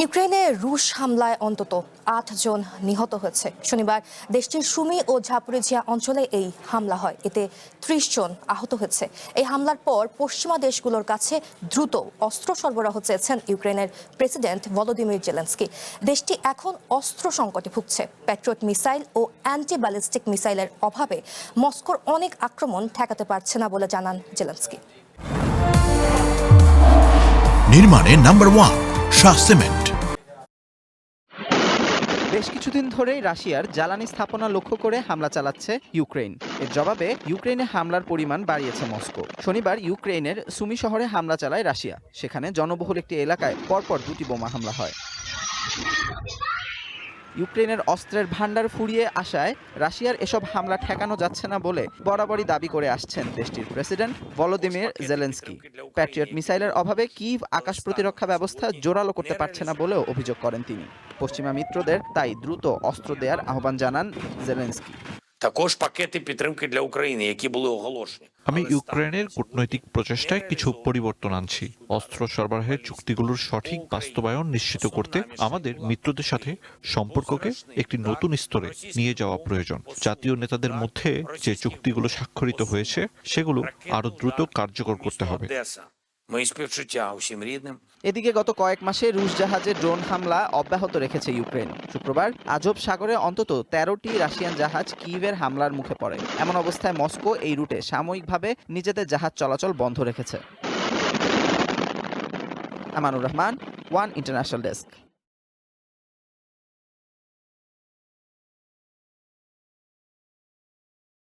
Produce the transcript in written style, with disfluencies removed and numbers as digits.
ইউক্রেনে রুশ হামলায় অন্তত ৮ জন নিহত হয়েছে। শনিবার দেশটির সুমি ও ঝাপরিঝিয়া অঞ্চলে এই হামলা হয়। এতে ৩০ জন আহত হয়েছে। এই হামলার পর পশ্চিমা দেশগুলোর কাছে দ্রুত অস্ত্র সরবরাহ চেয়েছেন ইউক্রেনের প্রেসিডেন্ট ভলোদিমির জেলেনস্কি। দেশটি এখন অস্ত্র সংকটে ভুগছে। প্যাট্রিয়ট মিসাইল ও অ্যান্টি ব্যালিস্টিক মিসাইলের অভাবে মস্কোর অনেক আক্রমণ ঠেকাতে পারছে না বলে জানান জেলেনস্কি। নির্মাণে নাম্বার 1 শাহ সিমেন্ট। বেশ কিছুদিন ধরেই রাশিয়ার জ্বালানি স্থাপনা লক্ষ্য করে হামলা চালাচ্ছে ইউক্রেন। এর জবাবে ইউক্রেনে হামলার পরিমাণ বাড়িয়েছে মস্কো। শনিবার ইউক্রেনের সুমি শহরে হামলা চালায় রাশিয়া। সেখানে জনবহুল একটি এলাকায় পরপর 2টি বোমা হামলা হয়। ইউক্রেনের অস্ত্রের ভান্ডার ফুরিয়ে আসায় রাশিয়ার এসব হামলা ঠেকানো যাচ্ছে না বলে বরাবরই দাবি করে আসছেন দেশটির প্রেসিডেন্ট ভলোদিমির জেলেনস্কি। প্যাট্রিয়ট মিসাইলের অভাবে কিভ আকাশ প্রতিরক্ষা ব্যবস্থা জোরালো করতে পারছে না বলেও অভিযোগ করেন তিনি। পশ্চিমা মিত্রদের তাই দ্রুত অস্ত্র দেওয়ার আহ্বান জানান জেলেনস্কি। Також пакети підтримки для України, які були оголошені. আমি ইউক্রেনের কূটনৈতিক প্রচেষ্টায় কিছু পরিবর্তন আনছি। অস্ত্র সরবরাহের চুক্তিগুলোর সঠিক বাস্তবায়ন নিশ্চিত করতে আমাদের মিত্রদের সাথে সম্পর্ককে একটি নতুন স্তরে নিয়ে যাওয়া প্রয়োজন। জাতীয় নেতাদের মধ্যে যে চুক্তিগুলো স্বাক্ষরিত হয়েছে সেগুলো আরো দ্রুত কার্যকর করতে হবে। Мої співчуття усім рідним. এদিকে গত কয়েক মাসে রুশ জাহাজে ড্রোন হামলা অব্যাহত রেখেছে ইউক্রেন। শুক্রবার আজব সাগরে অন্তত 13টি রাশিয়ান জাহাজ কিয়েভের হামলার মুখে পড়ে। এমন অবস্থায় মস্কো এই রুটে সাময়িকভাবে নিজেদের জাহাজ চলাচল বন্ধ রেখেছে। Amanur Rahman, one international desk.